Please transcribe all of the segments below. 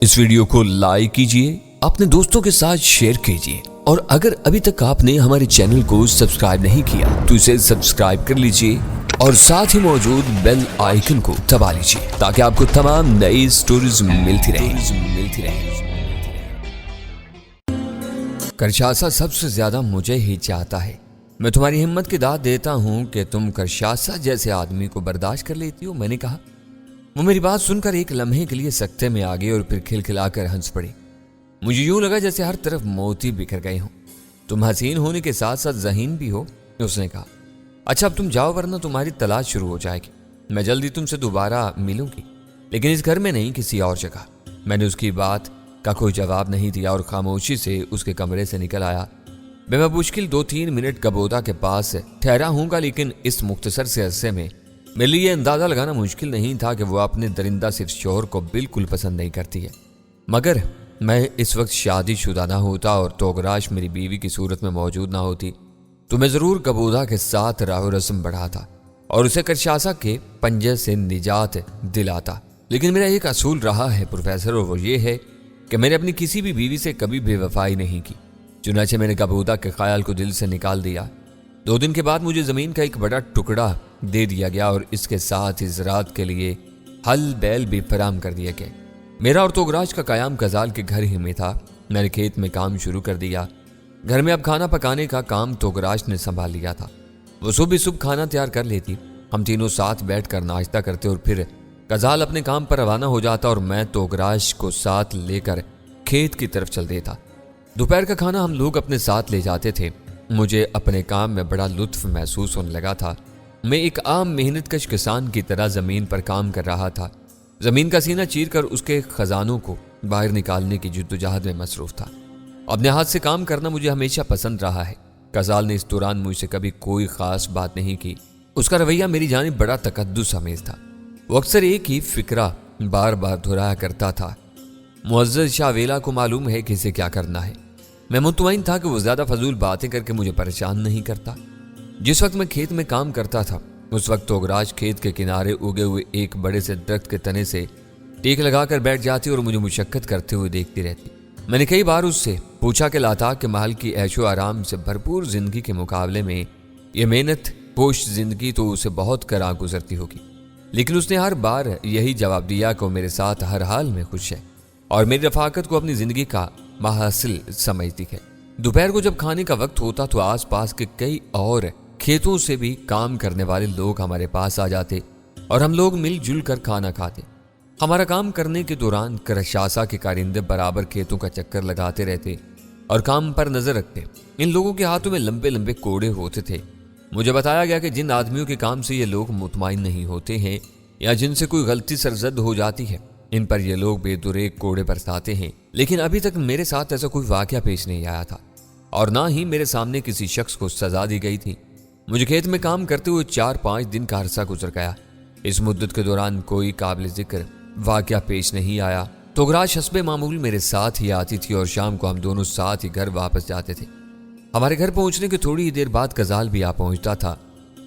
اس video کو like کیجئے، اپنے دوستوں کے ساتھ شیئر کیجئے، اور اگر ابھی تک آپ نے ہمارے چینل کو سبسکرائب نہیں کیا تو اسے سبسکرائب کر لیجئے اور ساتھ ہی موجود بیل آئیکن کو دبا لیجئے تاکہ آپ کو تمام نئی سٹوریز ملتی رہیں۔ کرشاسا سب سے زیادہ مجھے ہی چاہتا ہے۔ میں تمہاری ہمت کی داد دیتا ہوں کہ تم کرشاسا جیسے آدمی کو برداشت کر لیتی ہو، میں نے کہا۔ وہ میری بات سن کر ایک لمحے کے لیے سکتے میں آ گئے اور پھر کھلکھلا کر ہنس پڑی۔ مجھے یوں لگا جیسے ہر طرف موتی بکھر گئے ہوں۔ تم حسین ہونے کے ساتھ ساتھ ذہین بھی ہو، اس نے کہا۔ اچھا اب تم جاؤ ورنہ تمہاری تلاش شروع ہو جائے گی۔ میں جلدی تم سے دوبارہ ملوں گی، لیکن اس گھر میں نہیں، کسی اور جگہ۔ میں نے اس کی بات کا کوئی جواب نہیں دیا اور خاموشی سے اس کے کمرے سے نکل آیا۔ میں مشکل 2-3 منٹ کبودا کے پاس ٹھہرا ہوں گا، لیکن اس مختصر سے عرصے میں میرے لیے یہ اندازہ لگانا مشکل نہیں تھا کہ وہ اپنے درندہ صرف شوہر کو بالکل پسند نہیں کرتی ہے۔ مگر میں اس وقت شادی شدہ نہ ہوتا اور توغراش میری بیوی کی صورت میں موجود نہ ہوتی تو میں ضرور کبودا کے ساتھ راہ و رسم بڑھاتا اور اسے کرشاسا کے پنجے سے نجات دلاتا۔ لیکن میرا ایک اصول رہا ہے پروفیسر، اور وہ یہ ہے کہ میں نے اپنی کسی بھی بیوی سے کبھی بے وفائی نہیں کی۔ چنانچہ میں نے کبودا کے خیال کو دل سے نکال دیا۔ 2 دن کے بعد مجھے زمین کا ایک بڑا ٹکڑا دے دیا گیا اور اس کے ساتھ اس رات کے لیے ہل بیل بھی فراہم کر دیا گیا۔ میرا اور توغراش کا قیام کزال کے گھر ہی میں تھا۔ میں نے کھیت میں کام شروع کر دیا۔ گھر میں اب کھانا پکانے کا کام توغراش نے سنبھال لیا تھا۔ وہ صبح کھانا تیار کر لیتی، ہم تینوں ساتھ بیٹھ کر ناشتہ کرتے اور پھر کزال اپنے کام پر روانہ ہو جاتا اور میں توغراش کو ساتھ لے کر کھیت کی طرف چل دیتا۔ دوپہر کا کھانا ہم لوگ اپنے ساتھ لے جاتے تھے۔ مجھے اپنے کام میں بڑا لطف محسوس ہونے لگا تھا۔ میں ایک عام محنت کش کسان کی طرح زمین پر کام کر رہا تھا۔ زمین کا سینہ چیر کر اس کے خزانوں کو باہر نکالنے کی جدوجہد میں مصروف تھا۔ اپنے ہاتھ سے کام کرنا مجھے ہمیشہ پسند رہا ہے۔ کزال نے اس دوران مجھ سے کبھی کوئی خاص بات نہیں کی۔ اس کا رویہ میری جانب بڑا تقدس آمیز تھا۔ وہ اکثر ایک ہی فکرہ بار بار دہرایا کرتا تھا۔ معزز شاہ ویلا کو معلوم ہے کہ اسے کیا کرنا ہے۔ میں مطمئن تھا کہ وہ زیادہ فضول باتیں کر کے مجھے پریشان نہیں کرتا۔ جس وقت میں کھیت میں کام کرتا تھا اس وقت توغراش کھیت کے کنارے اگے ہوئے ایک بڑے سے درخت کے تنے سے ٹیک لگا کر بیٹھ جاتی اور مجھے مشقت کرتے ہوئے دیکھتی رہتی۔ میں نے کئی بار اس سے پوچھا کہ لاتا کہ محل کی عیش و آرام سے بھرپور زندگی کے مقابلے میں یہ محنت پوش زندگی تو اسے بہت کرا گزرتی ہوگی، لیکن اس نے ہر بار یہی جواب دیا کہ وہ میرے ساتھ ہر حال میں خوش ہے اور میری رفاقت کو اپنی زندگی کا محاصل سمجھتی ہے۔ دوپہر کو جب کھانے کا وقت ہوتا تو آس پاس کے کئی اور کھیتوں سے بھی کام کرنے والے لوگ ہمارے پاس آ جاتے اور ہم لوگ مل جل کر کھانا کھاتے۔ ہمارا کام کرنے کے دوران کرشاسا کے کارندے برابر کھیتوں کا چکر لگاتے رہتے اور کام پر نظر رکھتے۔ ان لوگوں کے ہاتھوں میں لمبے لمبے کوڑے ہوتے تھے۔ مجھے بتایا گیا کہ جن آدمیوں کے کام سے یہ لوگ مطمئن نہیں ہوتے ہیں یا جن سے کوئی غلطی سرزد ہو جاتی ہے، ان پر یہ لوگ بے دریغ کوڑے برساتے ہیں، لیکن ابھی تک میرے ساتھ ایسا کوئی واقعہ پیش نہیں آیا تھا اور نہ ہی میرے سامنے کسی شخص کو سزا دی گئی تھی۔ مجھے کھیت میں کام کرتے ہوئے 4-5 دن کا عرصہ گزر گیا۔ اس مدت کے دوران کوئی قابل ذکر واقعہ پیش نہیں آیا۔ توغراش حسب معمول میرے ساتھ ہی آتی تھی اور شام کو ہم دونوں ساتھ ہی گھر واپس جاتے تھے۔ ہمارے گھر پہنچنے کے تھوڑی ہی دیر بعد کزال بھی آ پہنچتا تھا۔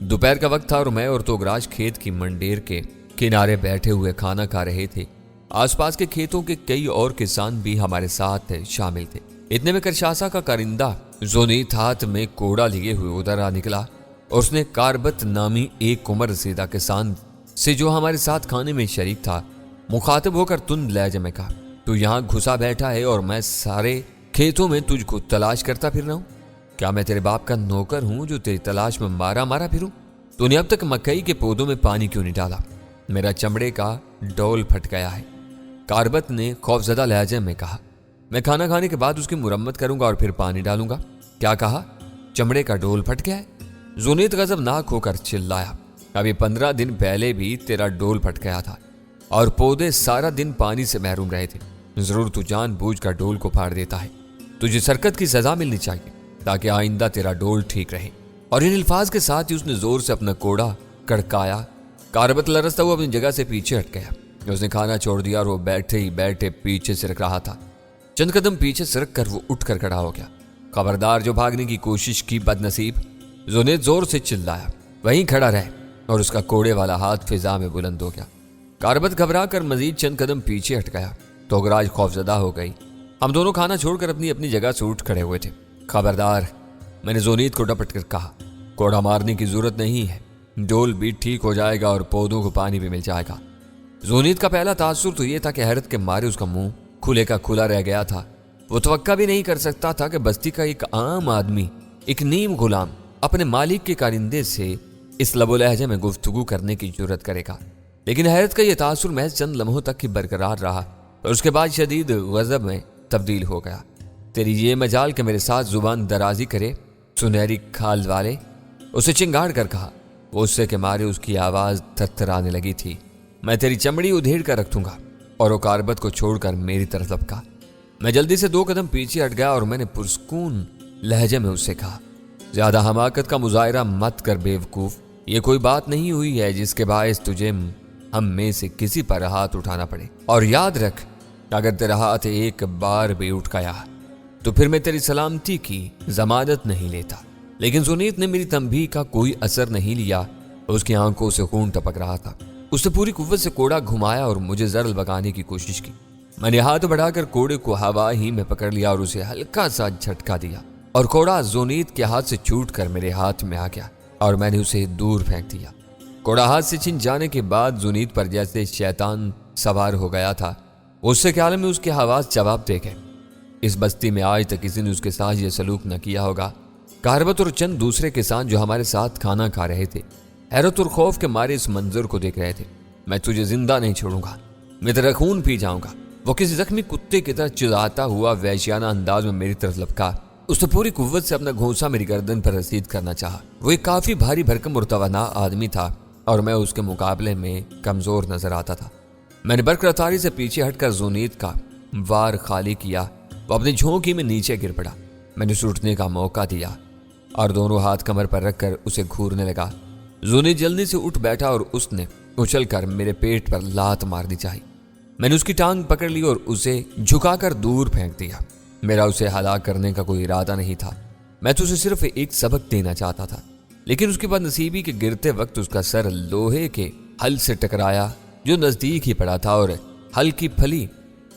دوپہر کا وقت تھا اور میں اور توغراش کھیت کی منڈیر کے کنارے بیٹھے ہوئے کھانا کھا رہے تھے۔ آس پاس کے کھیتوں کے کئی اور کسان بھی ہمارے ساتھ شامل تھے۔ اتنے میں کرشاسا کا کارندہ زونیت ہاتھ میں کوڑا لیے ہوئے ادھر آ نکلا اور اس نے کاربت نامی ایک عمر رسیدہ کسان سے جو ہمارے ساتھ کھانے میں شریک تھا مخاطب ہو کر تند لہجے میں کہا، تو یہاں گھسا بیٹھا ہے اور میں سارے کھیتوں میں تجھ کو تلاش کرتا پھر رہا ہوں؟ کیا میں تیرے باپ کا نوکر ہوں جو تیری تلاش میں مارا پھروں؟ تو نے اب تک مکئی کے پودوں میں پانی کیوں نہیں ڈالا؟ میرا چمڑے کا ڈول پھٹ گیا ہے، کاربت نے خوفزدہ لہجے میں کہا۔ میں کھانا کھانے کے بعد اس کی مرمت کروں گا اور پھر پانی ڈالوں گا۔ کیا کہا؟ چمڑے کا ڈول پھٹ گیا ہے؟ زونیت غضبناک ہو کر چلایا، ابھی 15 دن پہلے بھی تیرا ڈول پھٹ گیا تھا اور پودے سارا دن پانی سے محروم رہے تھے۔ ضرور تو جان بوجھ کر ڈول کو پھاڑ دیتا ہے۔ تجھے سرکت کی سزا ملنی چاہیے تاکہ آئندہ تیرا ڈول ٹھیک رہے۔ اور ان الفاظ کے ساتھ ہی اس نے زور سے اپنا کوڑا کڑکایا۔ کاربت لرزتا ہوا اپنی جگہ سے پیچھے ہٹ گیا۔ اس نے کھانا چھوڑ دیا اور وہ بیٹھے ہی بیٹھے پیچھے سرک رہا تھا۔ چند قدم پیچھے سرک کر وہ اٹھ کر کھڑا ہو گیا۔ خبردار جو بھاگنے کی کوشش کی بد نصیب، زونیت زور سے چلایا، وہیں کھڑا رہ، اور اس کا کوڑے والا ہاتھ فضا میں بلند ہو گیا۔ کاربت گھبرا کر مزید چند قدم پیچھے ہٹ گیا तोगराज खौफजदा हो गई। हम दोनों खाना छोड़कर अपनी अपनी जगह से उठ खड़े हुए थे। खबरदार, मैंने जोनीत को डपट कर कहा, कोड़ा मारने की जरूरत नहीं है, डोल भी ठीक हो जाएगा और पौधों को पानी भी मिल जाएगा। जोनीत का पहला तासुर तो ये था कि हैरत के मारे उसका मुंह खुले का खुला रह गया था। वो तवक्का भी नहीं कर सकता था कि बस्ती का एक आम आदमी, एक नीम गुलाम, अपने मालिक के कारिंदे से इस लबो लहजे में गुफ्तगू करने की जरूरत करेगा। लेकिन हैरत का यह तासुर महज चंद लम्हों तक ही बरकरार रहा और उसके बाद शदीद गजब में तब्दील हो गया। तेरी ये मजाल के मेरे साथ जुबान दराजी करे, सुनहरी खाल वाले, उसे चिंगाड़ कर कहा। वो उससे के मारे उसकी आवाज थरथराने लगी थी। मैं तेरी चमड़ी उधेड़ कर रख दूंगा। और वो कारबत को छोड़कर मेरी तरफ लपका। मैं जल्दी से 2 कदम पीछे हट गया और मैंने पुरस्कून लहजे में उससे कहा, ज्यादा हमाकत का मुजाहिरा मत कर बेवकूफ, ये कोई बात नहीं हुई है जिसके बायस तुझे हम में से किसी पर हाथ उठाना पड़े। और याद रख, अगर तेरा हाथ एक बार भी उठ गया तो फिर मैं तेरी सलामती की जमानत नहीं लेता। लेकिन सुनीत ने मेरी तंबीह का कोई असर नहीं लिया। उसकी आंखों से खून टपक रहा था। उसने पूरी कुव्वत से कोड़ा घुमाया और मुझे जरल भगाने की कोशिश की। मैंने हाथ बढ़ाकर कोड़े को हवा ही में पकड़ लिया और उसे हल्का सा झटका दिया और कोड़ा जोनीत के हाथ से छूटकर मेरे हाथ में आ गया और मैंने उसे दूर फेंक दिया। कोड़ा हाथ से छिन जाने के बाद जोनीत पर जैसे शैतान सवार हो गया था। उससे ख्याल में उसके हवास जवाब दे गए। इस बस्ती में आज तक किसी ने उसके साथ ये सलूक न किया होगा। कारबत और चंद दूसरे किसान जो हमारे साथ खाना खा रहे थे, हैरत और खौफ के मारे इस मंजर को देख रहे थे। मैं तुझे जिंदा नहीं छोड़ूंगा, मैं तेरा खून पी जाऊंगा। वो किसी जख्मी कुत्ते की तरह चिल्लाता हुआ वैश्याना अंदाज में मेरी तरफ लपका। उसने पूरी कुव्वत से अपना घोंसा मेरी गर्दन पर रसीद करना चाहा। वो एक काफी भारी भरकम और तवाना आदमी था और मैं उसके मुकाबले में कमजोर नजर आता था। मैंने बरकरारी से पीछे हटकर जोनीत का वार खाली किया। वो अपनी झोंकी में नीचे गिर पड़ा। मैंने उसे उठने का मौका दिया और दोनों हाथ कमर पर रखकर उसे घूरने लगा। जोनीत जल्दी से उठ बैठा और उसने उछलकर मेरे पेट पर लात मार दी चाहिए। मैंने उसकी टांग पकड़ ली और उसे झुकाकर दूर फेंक दिया। मेरा उसे हलाक करने का कोई इरादा नहीं था। मैं तो उसे सिर्फ एक सबक देना चाहता था। लेकिन उसके बाद नसीबी के गिरते वक्त उसका सर लोहे के हल से टकराया जो नजदीक ही पड़ा था और हल की फली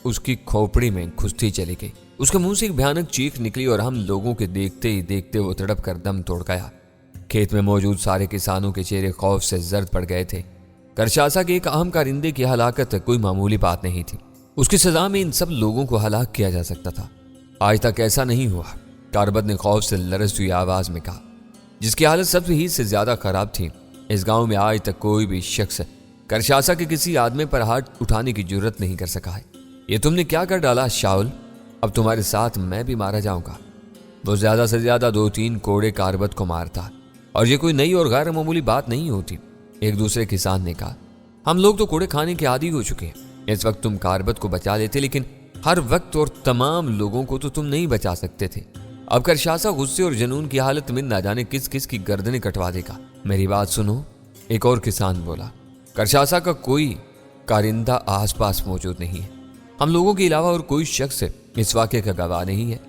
उसकी खोपड़ी में घुसती चली गई। उसके मुंह से एक भयानक चीख निकली और हम लोगों के देखते ही देखते वो तड़प कर दम तोड़ गया। खेत में मौजूद सारे किसानों के चेहरे खौफ से जर्द पड़ गए थे। करशासा के एक अहम कारिंदे की हलाकत कोई मामूली बात नहीं थी। उसकी सजा में इन सब लोगों को हलाक किया जा सकता था। आज तक ऐसा नहीं हुआ, कारबत ने खौफ से लरजती हुई आवाज में कहा, जिसकी हालत सबसे ही से ज्यादा खराब थी। इस गांव में आज तक कोई भी शख्स करशासा के किसी आदमी पर हाथ उठाने की जरूरत नहीं कर सका है। ये तुमने क्या कर डाला शाउल? अब तुम्हारे साथ मैं भी मारा जाऊंगा। वो ज्यादा से ज्यादा 2-3 कोड़े कारबत को मारता और ये कोई नई और गैर मामूली बात नहीं होती। एक दूसरे किसान ने कहा, हम लोग तो कोड़े खाने के आदी हो चुके हैं। इस वक्त तुम कारबत को बचा लेते, लेकिन हर वक्त और तमाम लोगों को तो तुम नहीं बचा सकते थे। अब करशासा गुस्से और जुनून की हालत में ना जाने किस किस की गर्दनें कटवा देगा। मेरी बात सुनो, एक और किसान बोला। करशासा का कोई कारिंदा आसपास मौजूद नहीं है। हम लोगों के अलावा और कोई शख्स इस वाक़े का गवाह नहीं है।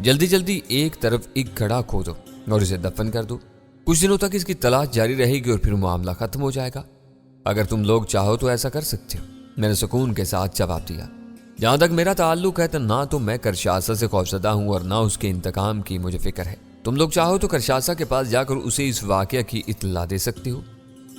जल्दी जल्दी एक तरफ एक खड़ा खोदो और इसे दफन कर दो। कुछ दिनों तक इसकी तलाश जारी रहेगी और फिर मामला खत्म हो जाएगा। अगर तुम लोग चाहो तो ऐसा कर सकते हो, मैंने सुकून के साथ जवाब दिया। जहां तक मेरा ताल्लुक है तो ना तो मैं करशासा से खौफजदा हूं और ना उसके इंतकाम की मुझे फिक्र है। तुम लोग चाहो तो करशासा के पास जाकर उसे इस वाकया की इत्तला दे सकते हो,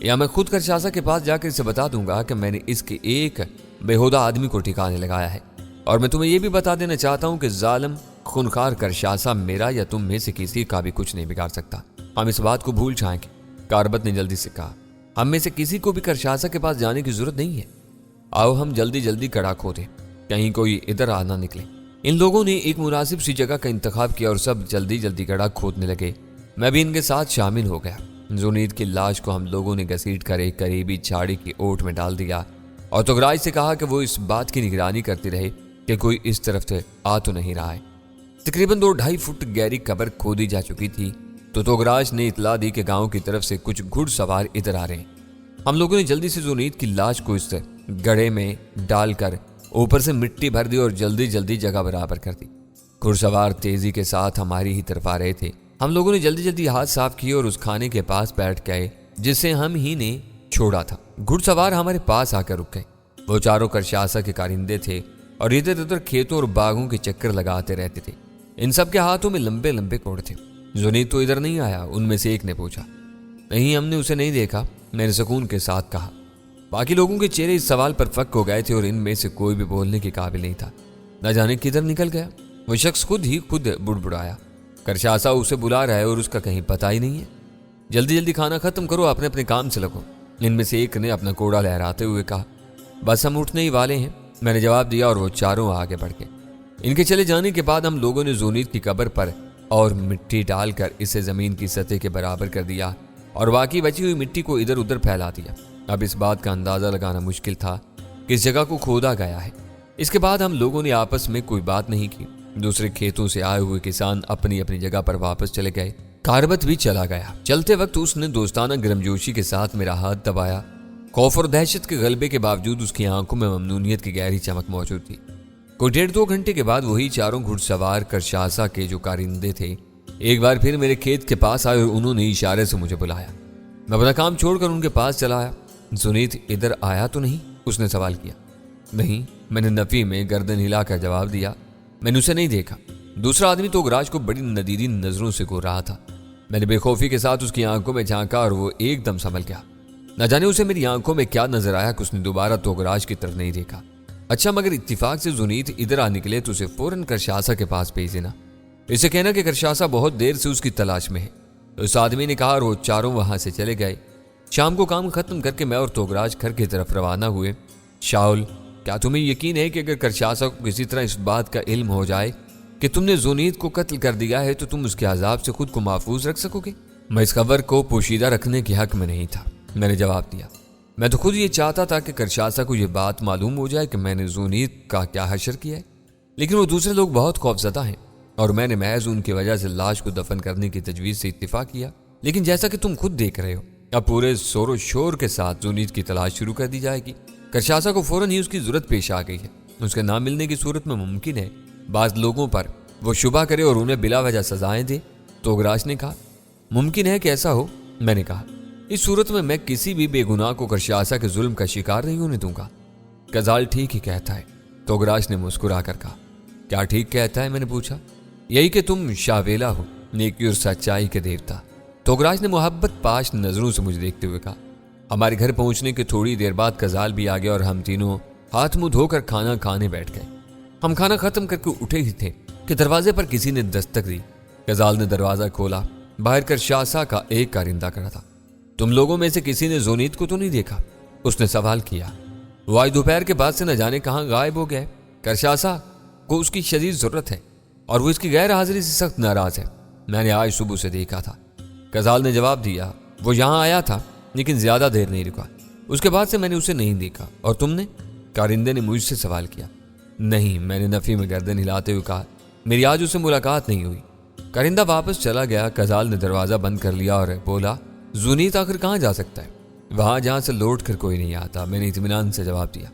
या मैं खुद करशासा के पास जाकर इसे बता दूंगा कि मैंने इसके एक बेहुदा आदमी को ठिकाने लगाया है। और मैं तुम्हें यह भी बता देना चाहता हूं कि जालिम खूनखार करशासा मेरा या तुम में से किसी का भी कुछ नहीं बिगाड़ सकता। हम इस बात को भूल जाएंगे। कारबत ने जल्दी से कहा, हम में से किसी को भी करशासा के पास जाने की जरूरत नहीं है। आओ हम जल्दी जल्दी कड़ा खोदें, कहीं कोई इधर आ ना निकले। इन लोगों ने एक मुनासिब सी जगह का इंतखाब किया और सब जल्दी जल्दी गड़ा खोदने लगे। मैं भी इनके साथ शामिल हो गया। जुनीद की लाश को हम लोगों ने घसीट कर एक करीबी झाड़ी की ओट में डाल दिया और तोगराज से कहा कि वो इस बात की निगरानी करती रहे कि कोई इस तरफ से आ तो नहीं रहा है। तकरीबन 2-2.5 फुट गहरी कब्र खोदी जा चुकी थी तो तोगराज ने इतला दी कि गांव की तरफ से कुछ घुड़सवार इधर आ रहे हैं। हम लोगों ने जल्दी से जुनीद की लाश को इस गड्ढे में डालकर ऊपर से मिट्टी भर दी और जल्दी जल्दी जगह बराबर कर दी। घुड़सवार तेजी के साथ हमारी ही तरफ आ रहे थे। हम लोगों ने जल्दी जल्दी हाथ साफ किए और उस खाने के पास बैठ गए जिसे हम ही ने छोड़ा था। घुड़सवार हमारे पास आकर रुक गए। वो चारों करशासा के कारिंदे थे और इधर उधर खेतों और बागों के चक्कर लगाते रहते थे। इन सब के हाथों में लंबे लंबे कोड़ थे। जुनीद तो इधर नहीं आया? उनमें से एक ने पूछा। नहीं, हमने उसे नहीं देखा, मैंने सुकून के साथ कहा। बाकी लोगों के चेहरे इस सवाल पर फक हो गए थे और इनमें से कोई भी बोलने के काबिल नहीं था। न जाने किधर निकल गया। वो शख्स खुद बुड़बुड़ाया। करशासा उसे बुला रहा है और उसका कहीं पता ही नहीं है। जल्दी जल्दी खाना खत्म करो, अपने अपने काम से लगो। इनमें से एक ने अपना कोड़ा लहराते हुए कहा। बस हम उठने ही वाले हैं, मैंने जवाब दिया और वो चारों आगे बढ़ गए। इनके चले जाने के बाद हम लोगों ने जुनीद की कब्र पर और मिट्टी डालकर इसे जमीन की सतह के बराबर कर दिया और बाकी बची हुई मिट्टी को इधर उधर फैला दिया। अब इस बात का अंदाजा लगाना मुश्किल था कि इस जगह को खोदा गया है। इसके बाद हम लोगों ने आपस में कोई बात नहीं की। दूसरे खेतों से आए हुए किसान अपनी अपनी जगह पर वापस चले गए। कारबत भी चला गया। चलते वक्त उसने दोस्ताना गर्मजोशी के साथ मेरा हाथ दबाया। खौफ और दहशत के गलबे के बावजूद उसकी आंखों में ममनूनियत की गहरी चमक मौजूद थी। कोई 1.5-2 घंटे के बाद वही चारों घुड़सवार करशासा के जो कारिंदे थे एक बार फिर मेरे खेत के पास आए और उन्होंने इशारे से मुझे बुलाया। मैं अपना काम छोड़कर उनके पास चला आया। जुनीद इधर आया तो नहीं? उसने सवाल किया। नहीं, मैंने नफी में गर्दन हिलाकर जवाब दिया। मैंने उसे नहीं देखा। दूसरा आदमी तो गराज को बड़ी नदीदी नजरों से घूर रहा था। मैंने बेखौफी के साथ उसकी आंखों में झांका और वो एकदम संभल गया। न जाने उसे मेरी आंखों में क्या नजर आया कि उसने दोबारा तो गराज की तरफ नहीं देखा। अच्छा, मगर इत्तिफाक से जुनीद इधर आ निकले तो उसे फौरन करशासा के पास भेज देना। इसे कहना कि करशासा बहुत देर से उसकी तलाश में है। तो उस आदमी ने कहा और वो चारों वहां से चले गए। शाम को काम खत्म करके मैं और तोगराज घर की तरफ रवाना हुए। शाउल, क्या तुम्हें यकीन है कि अगर करशासा को किसी तरह इस बात का इल्म हो जाए कि तुमने जुनीद को कत्ल कर दिया है तो तुम उसके अजाब से खुद को महफूज रख सकोगे? मैं इस खबर को पोशीदा रखने के हक में नहीं था, मैंने जवाब दिया। मैं तो खुद ये चाहता था कि करशासा को यह बात मालूम हो जाए कि मैंने जुनीद का क्या हशर किया है, लेकिन वो दूसरे लोग बहुत खौफजदा हैं और मैंने महज उनकी वजह से लाश को दफन करने की तजवीज़ से इत्तिफाक किया। लेकिन जैसा कि तुम खुद देख रहे हो, अब पूरे शोर शोर के साथ जुनीद की तलाश शुरू कर दी जाएगी। करशासा को फौरन ही उसकी जरूरत पेश आ गई है। उसके ना मिलने की सूरत में मुमकिन है बाज लोगों पर वो शुबा करे और उन्हें बिला वजह सजाएं दे। तोगराज ने कहा। मुमकिन है कि ऐसा हो, मैंने कहा। इस सूरत में मैं किसी भी बेगुनाह को करशासा के जुल्म का शिकार नहीं होने दूंगा। कजाल ठीक ही कहता है, तोगराज ने मुस्कुरा कर कहा। क्या ठीक कहता है? मैंने पूछा। यही कि तुम शावेला हो, नेकी और सच्चाई के देवता। तोगराज ने मोहब्बत पाश नजरों से मुझे देखते हुए कहा। हमारे घर पहुंचने के थोड़ी देर बाद कजाल भी आ गया और हम तीनों हाथ मुंह धोकर खाना खाने बैठ गए। हम खाना खत्म करके उठे ही थे कि दरवाजे पर किसी ने दस्तक दी। कजाल ने दरवाजा खोला। बाहर करशासा का एक कारिंदा खड़ा था। तुम लोगों में से किसी ने जुनीद को तो नहीं देखा? उसने सवाल किया। वो आज दोपहर के बाद से न जाने कहां गायब हो गया। करशासा को उसकी शदीद जरूरत है और वो इसकी गैर हाजिरी से सख्त नाराज है। मैंने आज सुबह से देखा था, कजाल ने जवाब दिया। वो यहां आया था लेकिन ज्यादा देर नहीं रुका। उसके बाद से मैंने उसे नहीं देखा। और तुमने? कारिंदे ने मुझसे सवाल किया। नहीं, मैंने नफी में गर्दन हिलाते हुए कहा। मेरी आज उससे मुलाकात नहीं हुई। कारिंदा वापस चला गया। कजाल ने दरवाजा बंद कर लिया और बोला, जुनीद आखिर कहाँ जा सकता है? वहां जहां से लौट कर कोई नहीं आता, मैंने इत्मीनान से जवाब दिया।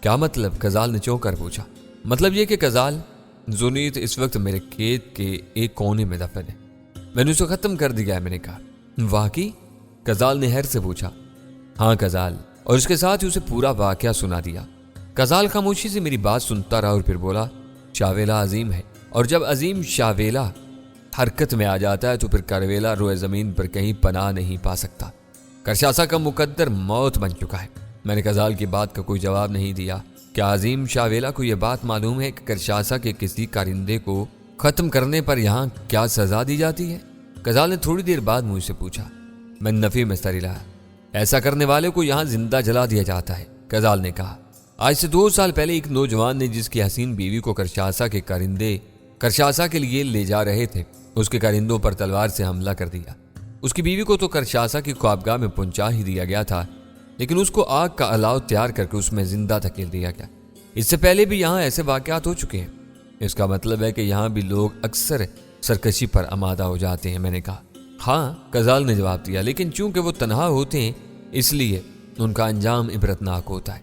क्या मतलब? कजाल ने चौंक कर पूछा। मतलब यह कि कजाल, जुनीद इस वक्त मेरे खेत के एक कोने में दफन है। मैंने उसे खत्म कर दिया है, मैंने कहा। वाकई? कजाल ने हैर से पूछा। हाँ कजाल, और इसके साथ ही उसे पूरा वाकया सुना दिया। कजाल खामोशी से मेरी बात सुनता रहा और फिर बोला, शावेला अजीम है और जब अजीम शावेला हरकत में आ जाता है तो फिर करवेला रोए जमीन पर कहीं पनाह नहीं पा सकता। करशासा का मुकद्दर मौत बन चुका है। मैंने कजाल की बात का कोई जवाब नहीं दिया। क्या अजीम शावेला को यह बात मालूम है कि करशासा के किसी कारिंदे को खत्म करने पर यहाँ क्या सजा दी जाती है? कजाल ने थोड़ी देर बाद मुझसे पूछा। मैंने नफी में सर हिलाया। ऐसा करने वाले को यहाँ जिंदा जला दिया जाता है, कजाल ने कहा। आज से 2 साल पहले एक नौजवान ने जिसकी हसीन बीवी को करशासा के कारिंदे करशासा के लिए ले जा रहे थे, उसके कारिंदों पर तलवार से हमला कर दिया। उसकी बीवी को तो करशासा की ख्वाबगाह में पहुंचा ही दिया गया था, लेकिन उसको आग का अलाव तैयार करके उसमें जिंदा धकेल दिया गया। इससे पहले भी यहाँ ऐसे वाकयात हो चुके हैं। इसका मतलब है कि यहाँ भी लोग अक्सर सरकशी पर आमादा हो जाते हैं, मैंने कहा। हाँ, कजाल ने जवाब दिया, लेकिन चूंकि वो तन्हा होते हैं इसलिए उनका अंजाम इबरतनाक होता है।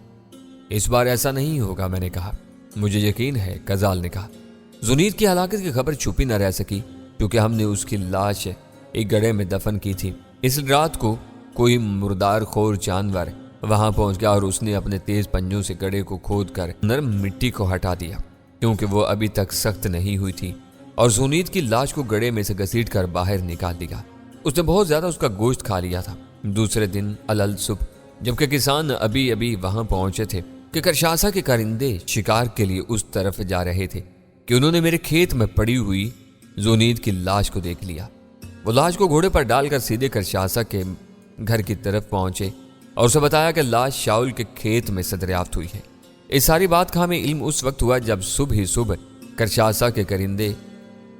इस बार ऐसा नहीं होगा, मैंने कहा। मुझे यकीन है, कजाल ने कहा। जुनीद की हलाकत की खबर छुपी न रह सकी क्योंकि हमने उसकी लाश एक गड्ढे में दफन की थी। इस रात को कोई मुर्दार खोर जानवर वहां पहुंच गया और उसने अपने तेज पंजों से गड्ढे को खोद कर नरम मिट्टी को हटा दिया, क्योंकि वो अभी तक सख्त नहीं हुई थी, और जुनीद की लाश को गड्ढे में से घसीट कर बाहर निकाल दिया। उसने बहुत ज्यादा उसका गोश्त खा लिया था। दूसरे दिन अलल सुबह जबकि किसान अभी अभी वहां पहुंचे थे कि करशासा के कारिंदे शिकार के लिए उस तरफ जा रहे थे कि उन्होंने मेरे खेत में पड़ी हुई जुनीद की लाश को देख लिया। वो लाश को घोड़े पर डालकर सीधे करशासा के घर की तरफ पहुंचे और उसे बताया कि लाश शाउल के खेत में से दरियाफ्त हुई है। इस सारी बात का हमें इल्म उस वक्त हुआ जब सुबह ही सुबह करशासा के करिंदे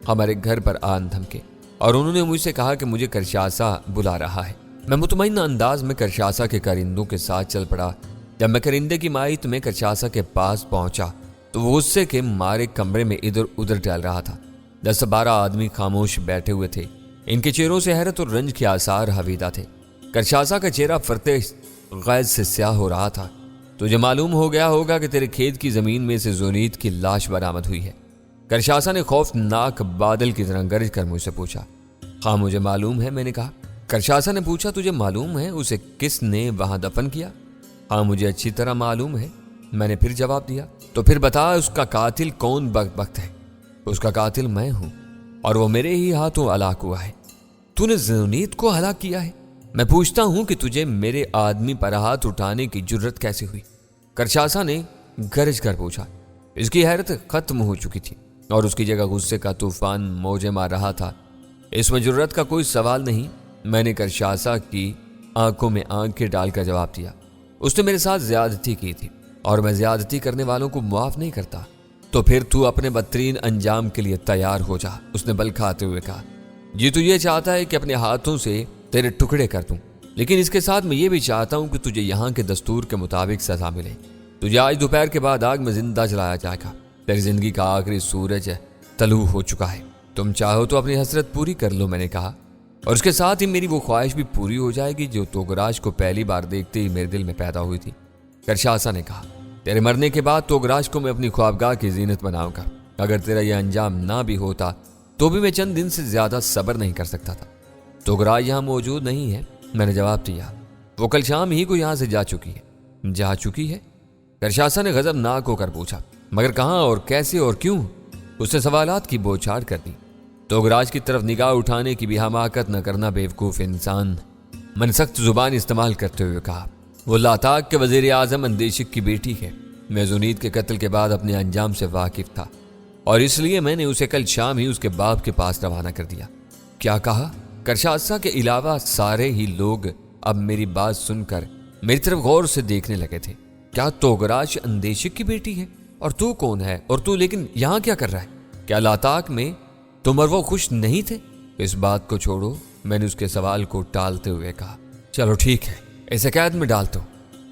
हमारे घर पर आन धमके और उन्होंने मुझसे कहा कि मुझे करशासा बुला रहा है। मैं मुतमईन अंदाज में करशासा के करिंदों के साथ चल पड़ा। जब मैं करिंदे की माइत में करशासा के पास पहुंचा तो वो गुस्से के मारे कमरे में इधर उधर टहल रहा था। 10-12 आदमी खामोश बैठे हुए थे। इनके चेहरों से हैरत और रंज के आसार हवीदा थे। करशासा का चेहरा फरते गैज से स्याह हो रहा था। तुझे मालूम हो गया होगा कि तेरे खेत की जमीन में से जुनीद की लाश बरामद हुई है। करशासा ने खौफनाक बादल की तरह गरज कर मुझसे पूछा। हाँ मुझे मालूम है, मैंने कहा। करशासा ने पूछा, तुझे मालूम है उसे किसने वहां दफन किया? हाँ मुझे अच्छी तरह मालूम है, मैंने फिर जवाब दिया। तो फिर बता उसका कातिल कौन बकबख्त है? उसका कातिल मैं हूं और वो मेरे ही हाथों हलाक हुआ है। तूने जुनीद को हलाक किया है? मैं पूछता हूं कि तुझे मेरे आदमी पर हाथ उठाने की जुर्रत कैसे हुई? करशासा ने गरज कर पूछा। इसकी हैरत खत्म हो चुकी थी और उसकी जगह गुस्से का तूफान मौजे मार रहा था। इसमें जुर्रत का कोई सवाल नहीं, मैंने करशासा की आंखों में आंखें डालकर जवाब दिया। उसने मेरे साथ ज्यादती की थी और मैं ज्यादती करने वालों को माफ नहीं करता। तो फिर तू अपने बदतरीन अंजाम के लिए तैयार हो जा, उसने बल खाते हुए कहा। जी तू ये चाहता है कि अपने हाथों से तेरे टुकड़े कर दूं, लेकिन इसके साथ मैं ये भी चाहता हूं कि तुझे यहाँ के दस्तूर के मुताबिक सजा मिले। तुझे आज दोपहर के बाद आग में जिंदा जलाया जाएगा। तेरी जिंदगी का आखिरी सूरज तलू हो चुका है। तुम चाहो तो अपनी हसरत पूरी कर लो, मैंने कहा, और उसके साथ ही मेरी वो ख्वाहिश भी पूरी हो जाएगी जो तोगराज को पहली बार देखते ही मेरे दिल में पैदा हुई थी। करशासा ने कहा, तेरे मरने के बाद तोगराज को मैं अपनी ख्वाबगाह की जीनत बनाऊंगा। अगर तेरा यह अंजाम ना भी होता तो भी मैं चंद दिन से ज्यादा सब्र नहीं कर सकता था। तोगराज यहाँ मौजूद नहीं है, मैंने जवाब दिया। वो कल शाम ही को यहाँ से जा चुकी है। जा चुकी है? करशासा ने गजबनाक होकर पूछा। मगर कहाँ और कैसे और क्यों? उसने सवालात की बौछार कर दी। तोगराज की तरफ निगाह उठाने की भी हमाकत न करना बेवकूफ इंसान, मैंने सख्त जुबान इस्तेमाल करते हुए कहा। वो लाताक के वजीर आजम अंदेशिक की बेटी है। मैं जुनीद के कत्ल के बाद अपने अंजाम से वाकिफ था और इसलिए मैंने उसे कल शाम ही उसके बाप के पास रवाना कर दिया। क्या कहा? करशासा के अलावा सारे ही लोग अब मेरी बात सुनकर मेरी तरफ गौर से देखने लगे थे। क्या तोगराज अंदेशिक की बेटी है? और तू कौन है? और तू लेकिन यहाँ क्या कर रहा है? क्या लाताक में तुम और वो खुश नहीं थे? इस बात को छोड़ो, मैंने उसके सवाल को टालते हुए कहा। चलो ठीक है, इसे कैद में डाल दो।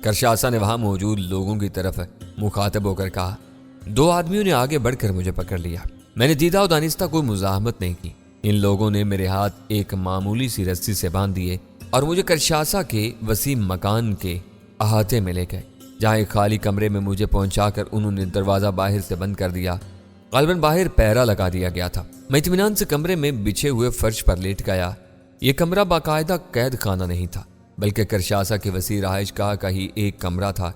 करशासा ने वहां मौजूद लोगों की तरफ मुखातब होकर कहा। 2 आदमियों ने आगे बढ़कर मुझे पकड़ लिया। मैंने दीदा और दानिस्ता कोई मुजाहमत नहीं की। इन लोगों ने मेरे हाथ एक मामूली सी रस्सी से बांध दिए और मुझे करशासा के वसीम मकान के अहाते में ले गए, जहाँ एक खाली कमरे में मुझे पहुंचाकर उन्होंने दरवाजा बाहर से बंद कर दिया। गालिबन बाहर पहरा लगा दिया गया था। मैं इत्मीनान से कमरे में बिछे हुए फर्श पर लेट गया। ये कमरा बाकायदा कैद खाना नहीं था, बल्कि करशासा के वसी रहाइश गाह का ही एक कमरा था।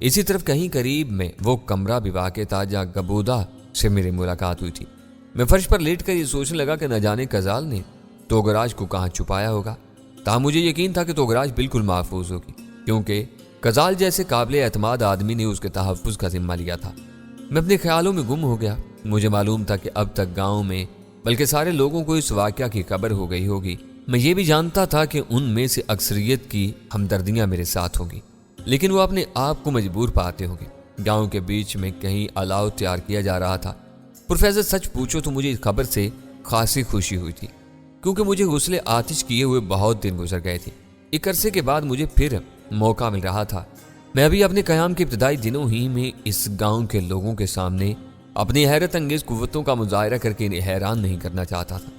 इसी तरफ कहीं करीब में वो कमरा भी वाक़ था जहाँ गबूदा से मेरी मुलाकात हुई थी। मैं फर्श पर लेट कर ये सोचने लगा कि न जाने कजाल ने तोगराज को कहाँ छुपाया होगा। ताहम मुझे यकीन था कि तोगराज बिल्कुल महफूज होगी, क्योंकि कजाल जैसे काबिल एतमाद आदमी ने उसके तहफ़्फ़ुज़ का जिम्मा लिया था। मैं अपने ख्यालों में गुम हो गया। मुझे मालूम था कि अब तक गांव में बल्कि सारे लोगों को इस वाक़या की खबर हो गई होगी। मैं ये भी जानता था कि उनमें से अक्सरियत की हमदर्दियां मेरे साथ होंगी, लेकिन वो अपने आप को मजबूर पाते होंगे। गांव के बीच में कहीं अलाव तैयार किया जा रहा था। प्रोफेसर सच पूछो तो मुझे इस खबर से खासी खुशी हुई थी, क्योंकि मुझे हुस्ले आतिश किए हुए बहुत दिन गुजर गए थे। एक अरसे के बाद मुझे फिर मौका मिल रहा था। मैं अभी अपने क़याम के इब्तदाई दिनों ही में इस गांव के लोगों के सामने अपनी हैरत अंगेज कुव्वतों का मुजाहरा करके इन्हें हैरान नहीं करना चाहता था,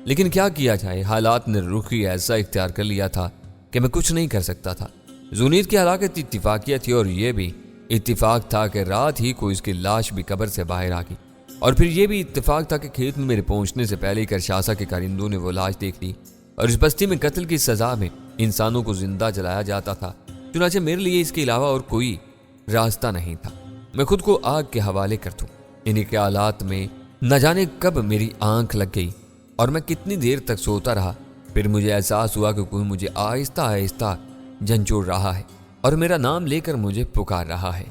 लेकिन क्या किया जाए, हालात ने रुख ही ऐसा इख्तियार कर लिया था कि मैं कुछ नहीं कर सकता था। जुनीद की हलाकत इत्तिफाकिया थी और यह भी इत्तिफाक था कि रात ही को इसकी लाश भी कब्र से बाहर आ गई, और फिर यह भी इत्तिफाक था कि खेत में मेरे पहुंचने से पहले ही करशासा के कारिंदों ने वो लाश देख ली और इस बस्ती में कत्ल की सजा में इंसानों को जिंदा जलाया जाता था। चुनाचे मेरे लिए इसके अलावा और कोई रास्ता नहीं था। मैं खुद को आग के हवाले कर दूं। इन्हीं ख्यालात में न जाने कब मेरी आंख लग गई और मैं कितनी देर तक सोता रहा। फिर मुझे एहसास हुआ कि कोई मुझे आहिस्ता आहिस्ता झंझोड़ रहा है और मेरा नाम लेकर मुझे पुकार रहा है।